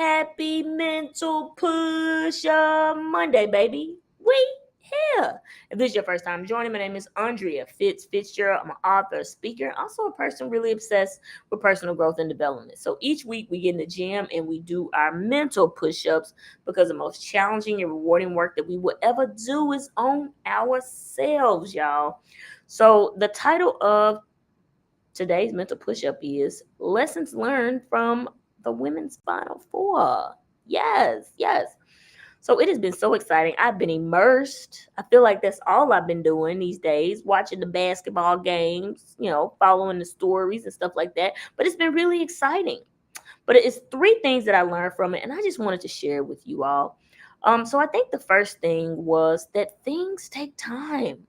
happy Mental Pushup Monday, baby. We here. If this is your first time joining, my name is Andrea Fitzgerald. I'm an author, speaker, also a person really obsessed with personal growth and development. So each week we get in the gym and we do our mental push-ups because the most challenging and rewarding work that we will ever do is on ourselves, y'all. So the title of today's mental push-up is lessons learned from the women's final four. Yes. So it has been so exciting. I've been immersed. I feel like that's all I've been doing these days, watching the basketball games, following the stories and stuff like that. But it's been really exciting. But it's three things that I learned from it, and I just wanted to share with you all. So I think the first thing was that things take time.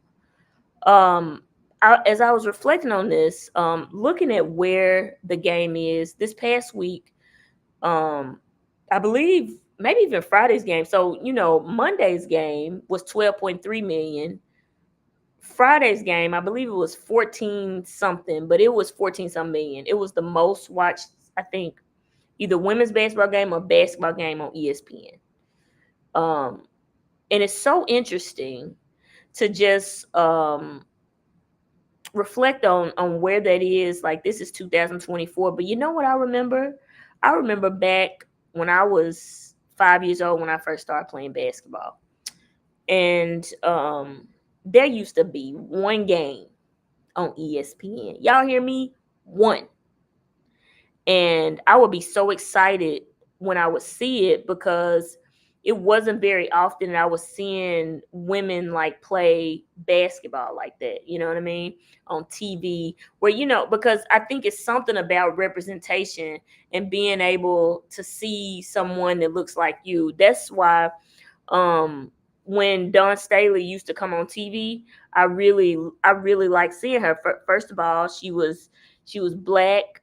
um as I was reflecting on this, looking at where the game is this past week, um I believe maybe even Friday's game. So, Monday's game was 12.3 million. Friday's game, I believe it was 14 something, but it was 14 some million. It was the most watched, I think, either women's basketball game or basketball game on ESPN. And it's so interesting to just reflect on where that is. Like, this is 2024, but you know what I remember back when I was 5 years old when I first started playing basketball, and there used to be one game on ESPN. Y'all hear me? One. And I would be so excited when I would see it because it wasn't very often that I was seeing women like play basketball like that. You know what I mean? On TV, where, because I think it's something about representation and being able to see someone that looks like you. That's why when Dawn Staley used to come on TV, I really like seeing her. First of all, she was black,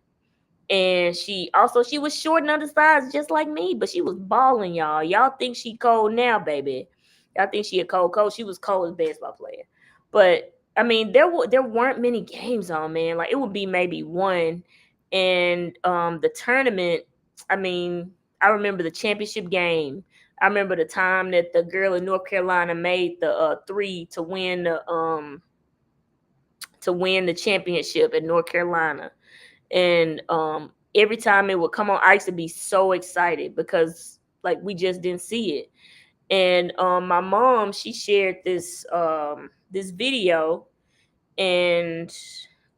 and she was short and undersized just like me, but she was balling, y'all. Y'all think she cold now, baby. Y'all think she a cold. She was cold as a basketball player. But I mean, there weren't many games on, man. Like, it would be maybe one. And the tournament, I mean, I remember the championship game. I remember the time that the girl in North Carolina made the three to win the championship in North Carolina. And every time it would come on, I used to be so excited because, like, we just didn't see it. And my mom, she shared this video, and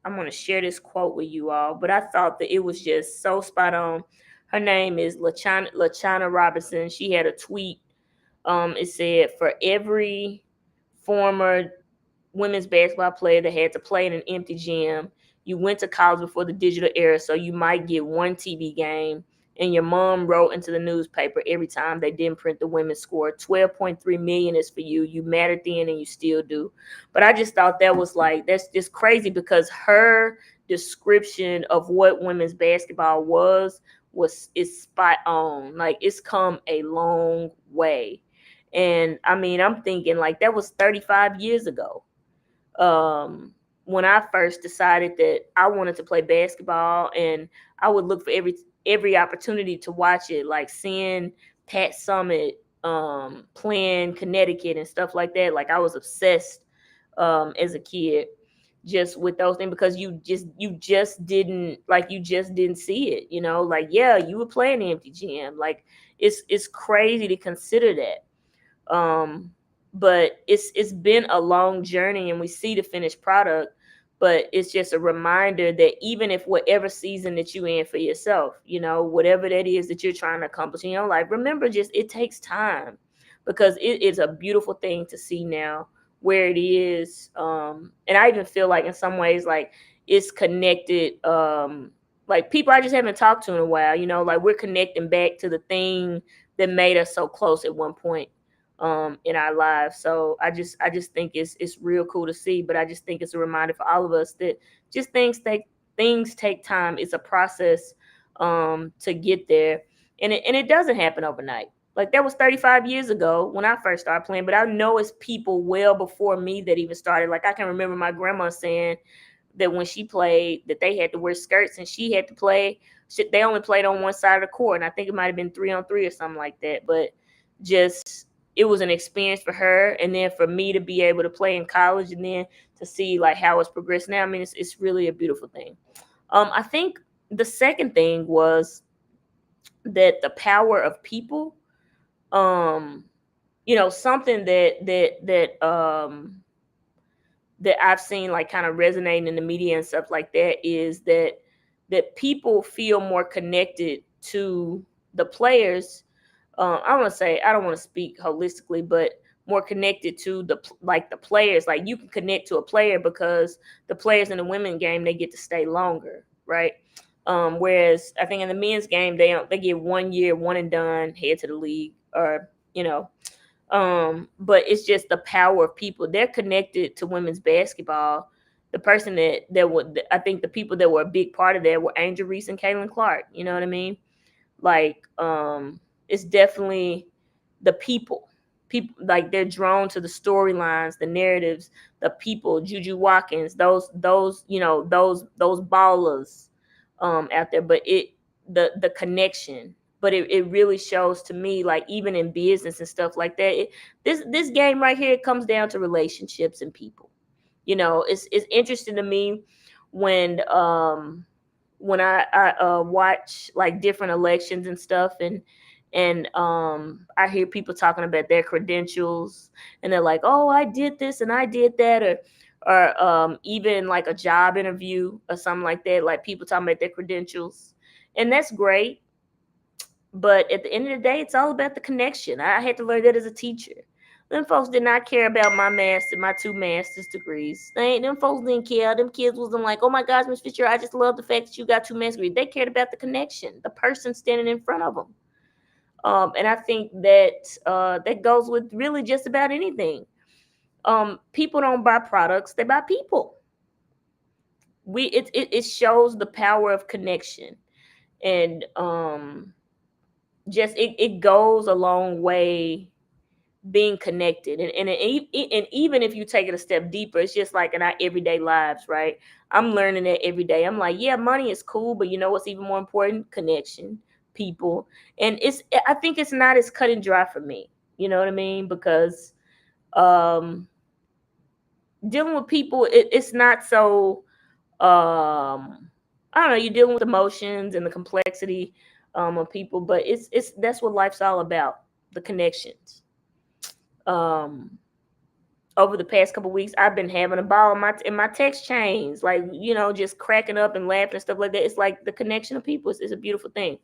I'm going to share this quote with you all, but I thought that it was just so spot on. Her name is LaChana Robinson. She had a tweet. It said, for every former women's basketball player that had to play in an empty gym, you went to college before the digital era, so you might get one TV game. And your mom wrote into the newspaper every time they didn't print the women's score. 12.3 million is for you. You mattered then and you still do. But I just thought that's just crazy because her description of what women's basketball is spot on. Like, it's come a long way. And I mean, I'm thinking, like, that was 35 years ago. When I first decided that I wanted to play basketball, and I would look for every opportunity to watch it, like seeing Pat Summitt playing Connecticut and stuff like that. Like, I was obsessed as a kid just with those things because you just didn't see it, like, yeah, you were playing the empty gym. Like, it's crazy to consider that. But it's been a long journey, and we see the finished product. But it's just a reminder that even if whatever season that you in for yourself, whatever that is that you're trying to accomplish in your life, remember, just it takes time, because it is a beautiful thing to see now where it is. And I even feel like in some ways, like, it's connected. Like, people I just haven't talked to in a while, like, we're connecting back to the thing that made us so close at one point in our lives. So I just think it's real cool to see. But I just think it's a reminder for all of us that just things take time. It's a process to get there, and it doesn't happen overnight. Like, that was 35 years ago when I first started playing, but I know it's people well before me that even started. Like, I can remember my grandma saying that when she played, that they had to wear skirts and she had to play. They only played on one side of the court, and I think it might have been 3-on-3 or something like that. But just it was an experience for her, and then for me to be able to play in college, and then to see like how it's progressed now. I mean, it's really a beautiful thing. I think the second thing was that the power of people. Um, something that I've seen like kind of resonating in the media and stuff like that is that people feel more connected to the players. I don't want to speak holistically, but more connected to the players. Like you can connect to a player because the players in the women's game, they get to stay longer, right? Whereas I think in the men's game, they get 1 year, one and done, head to the league, or but it's just the power of people. They're connected to women's basketball. The person that would, I think the people that were a big part of that were Angel Reese and Caitlin Clark. You know what I mean? Like, it's definitely the people. People like they're drawn to the storylines, the narratives, the people. Juju Watkins, those those ballers, out there. But the connection. But it really shows to me, like even in business and stuff like that. This game right here, it comes down to relationships and people. It's interesting to me when I watch like different elections and stuff, and I hear people talking about their credentials, and they're like, oh, I did this and I did that, or even like a job interview or something like that, like people talking about their credentials, and that's great. But at the end of the day, it's all about the connection. I had to learn that as a teacher. Them folks did not care about my two master's degrees. Them folks didn't care. Them kids wasn't like, oh my gosh, Miss Fisher, I just love the fact that you got two master's degrees. They cared about the connection, the person standing in front of them. And I think that goes with really just about anything. People don't buy products; they buy people. It shows the power of connection, and just it goes a long way being connected, and even if you take it a step deeper, it's just like in our everyday lives, right? I'm learning that every day. I'm like, yeah, money is cool, but you know what's even more important? Connection, people. And I think it's not as cut and dry for me, you know what I mean? Because um dealing with people, it's not so I don't know, you're dealing with emotions and the complexity of people, but it's that's what life's all about, the connections. um Over the past couple weeks, I've been having a ball in my text chains, like just cracking up and laughing and stuff like that. It's like the connection of people is a beautiful thing.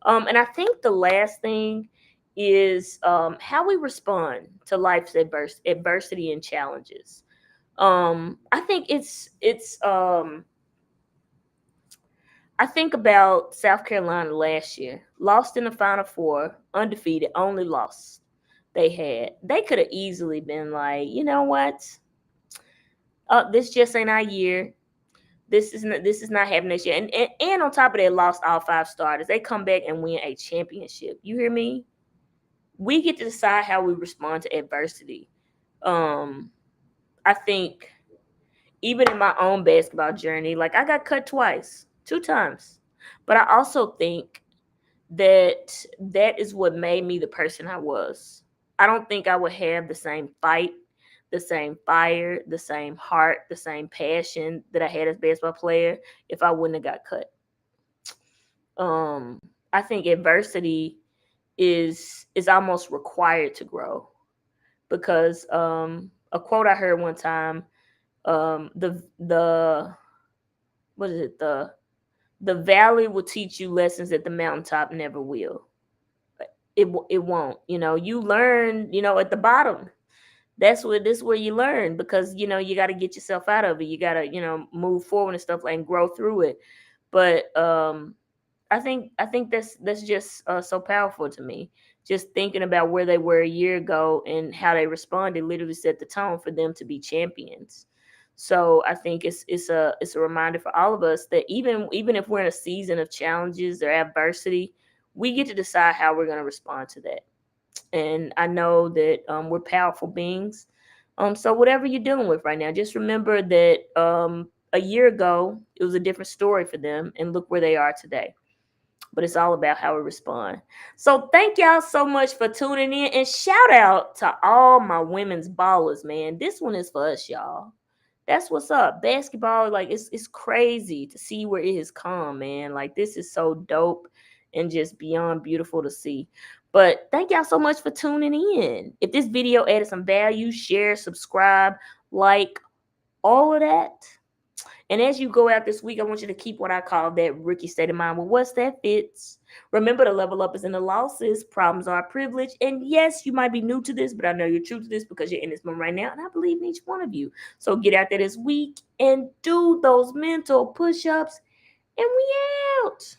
And I think the last thing is how we respond to life's adversity and challenges. I think I think about South Carolina last year, lost in the Final Four, undefeated, only loss they had. They could have easily been like, you know what? This just ain't our year. This is not happening this year. And on top of that, lost all five starters. They come back and win a championship. You hear me? We get to decide how we respond to adversity. Um, I think even in my own basketball journey, like I got cut twice, two times. But I also think that is what made me the person I was. I don't think I would have the same fight, the same fire, the same heart, the same passion that I had as a basketball player if I wouldn't have got cut. I think adversity is almost required to grow because a quote I heard one time, the what is it, the valley will teach you lessons that the mountaintop never will. It won't. You learn, at the bottom. This is where you learn, because you got to get yourself out of it. You got to move forward and stuff, like, and grow through it. But I think that's just so powerful to me. Just thinking about where they were a year ago and how they responded literally set the tone for them to be champions. So I think it's a reminder for all of us that even if we're in a season of challenges or adversity, we get to decide how we're going to respond to that. And I know that we're powerful beings. So whatever you're dealing with right now, just remember that a year ago it was a different story for them, and look where they are today. but it's all about how we respond. So thank y'all so much for tuning in, and shout out to all my women's ballers, man. This one is for us, y'all. That's what's up. Basketball, like it's crazy to see where it has come, man. Like this is so dope and just beyond beautiful to see. But thank y'all so much for tuning in. If this video added some value, share, subscribe, like, all of that. And as you go out this week, I want you to keep what I call that rookie state of mind. Well, what's that fits? Remember, the level up is in the losses. Problems are a privilege. And yes, you might be new to this, but I know you're true to this because you're in this moment right now. And I believe in each one of you. So get out there this week and do those mental push ups. And we out.